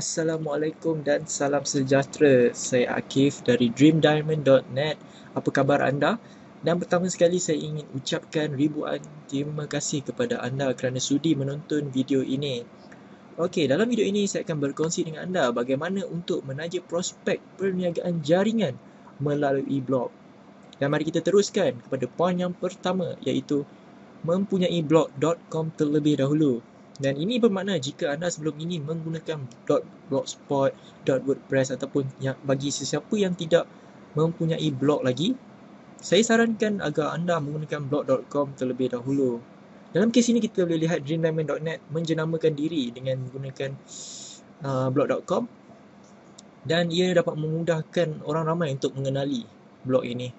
Assalamualaikum dan salam sejahtera. Saya Akif dari dreamdiamond.net. Apa khabar anda? Dan pertama sekali saya ingin ucapkan ribuan terima kasih kepada anda kerana sudi menonton video ini. Okey, dalam video ini saya akan berkongsi dengan anda bagaimana untuk menaja prospek perniagaan jaringan melalui blog. Dan mari kita teruskan kepada poin yang pertama, iaitu mempunyai blog.com terlebih dahulu. Dan ini bermakna jika anda sebelum ini menggunakan .blogspot, .wordpress ataupun yang bagi sesiapa yang tidak mempunyai blog lagi, saya sarankan agar anda menggunakan blog.com terlebih dahulu. Dalam kes ini kita boleh lihat dreamdiamond.net menjenamakan diri dengan menggunakan blog.com dan ia dapat memudahkan orang ramai untuk mengenali blog ini.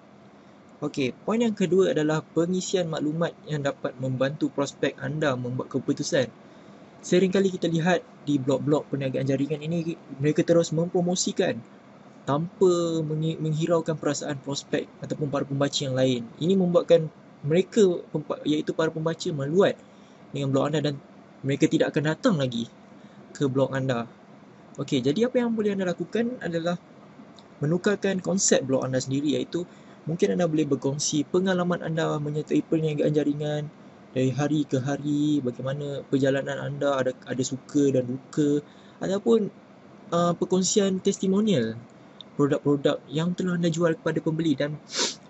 Okey, poin yang kedua adalah pengisian maklumat yang dapat membantu prospek anda membuat keputusan. Seringkali kita lihat di blog-blog perniagaan jaringan ini, mereka terus mempromosikan tanpa menghiraukan perasaan prospek ataupun para pembaca yang lain. Ini membuatkan mereka, iaitu para pembaca, meluat dengan blog anda dan mereka tidak akan datang lagi ke blog anda. Okey, jadi apa yang boleh anda lakukan adalah menukarkan konsep blog anda sendiri, iaitu mungkin anda boleh berkongsi pengalaman anda menyertai perniagaan jaringan dari hari ke hari, bagaimana perjalanan anda, ada suka dan duka, ataupun perkongsian testimonial produk-produk yang telah anda jual kepada pembeli, dan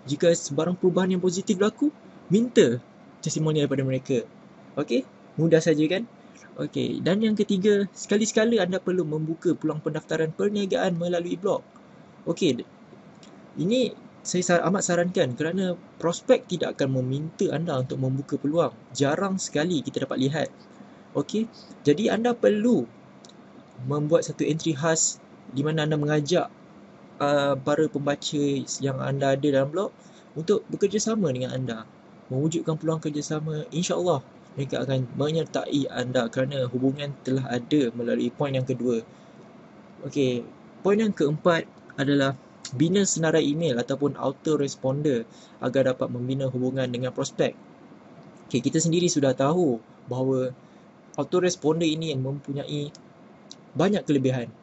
jika sebarang perubahan yang positif berlaku, minta testimonial daripada mereka. Okey, mudah saja kan? Okey, dan yang ketiga, sekali-sekala anda perlu membuka peluang pendaftaran perniagaan melalui blog. Okey, ini saya amat sarankan kerana prospek tidak akan meminta anda untuk membuka peluang. Jarang sekali kita dapat lihat. Okey, jadi anda perlu membuat satu entry khas di mana anda mengajak para pembaca yang anda ada dalam blog untuk bekerjasama dengan anda, mewujudkan peluang kerjasama. InsyaAllah mereka akan menyertai anda kerana hubungan telah ada melalui poin yang kedua. Okey, poin yang keempat adalah bina senarai email ataupun autoresponder agar dapat membina hubungan dengan prospek. Okay, kita sendiri sudah tahu bahawa autoresponder ini mempunyai banyak kelebihan.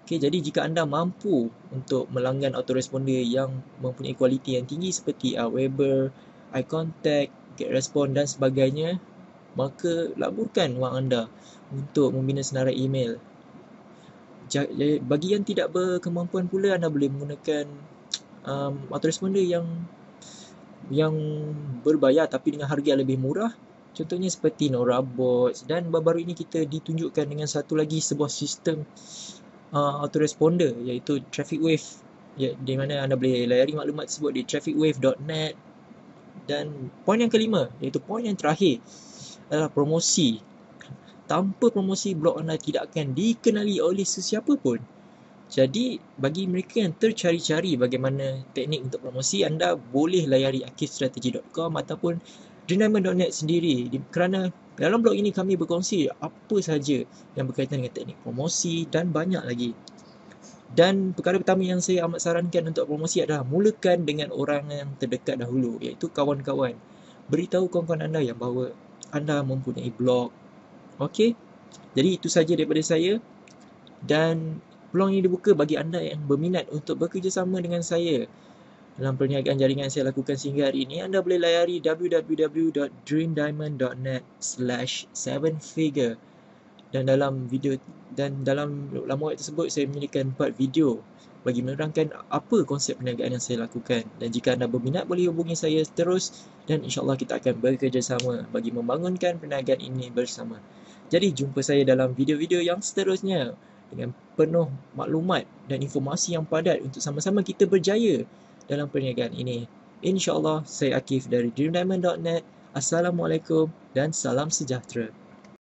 Okay, jadi jika anda mampu untuk melanggan autoresponder yang mempunyai kualiti yang tinggi seperti Aweber, iContact, GetResponse dan sebagainya, maka laburkan wang anda untuk membina senarai email. Bagi yang tidak berkemampuan pula, anda boleh menggunakan autoresponder yang berbayar tapi dengan harga yang lebih murah. Contohnya seperti NoraBots, dan baru-baru ini kita ditunjukkan dengan satu lagi sebuah sistem autoresponder, iaitu TrafficWave, di mana anda boleh layari maklumat tersebut di trafficwave.net. Dan poin yang kelima, iaitu poin yang terakhir, adalah promosi. Tanpa promosi, blog anda tidak akan dikenali oleh sesiapa pun. Jadi, bagi mereka yang tercari-cari bagaimana teknik untuk promosi, anda boleh layari akifstrategy.com ataupun dreamdiamond.net sendiri, kerana dalam blog ini kami berkongsi apa sahaja yang berkaitan dengan teknik promosi dan banyak lagi. Dan perkara pertama yang saya amat sarankan untuk promosi adalah mulakan dengan orang yang terdekat dahulu, iaitu kawan-kawan. Beritahu kawan-kawan anda yang bahawa anda mempunyai blog. Okey, jadi itu saja daripada saya, dan peluang ini dibuka bagi anda yang berminat untuk bekerjasama dengan saya dalam perniagaan jaringan yang saya lakukan sehingga hari ini. Anda boleh layari www.dreamdiamond.net/7figure, dan dalam laman web tersebut saya menyediakan 4 video bagi menerangkan apa konsep perniagaan yang saya lakukan. Dan jika anda berminat, boleh hubungi saya terus dan insyaAllah kita akan bekerjasama bagi membangunkan perniagaan ini bersama. Jadi jumpa saya dalam video-video yang seterusnya dengan penuh maklumat dan informasi yang padat untuk sama-sama kita berjaya dalam perniagaan ini. InsyaAllah, saya Akif dari dreamdiamond.net. Assalamualaikum dan salam sejahtera.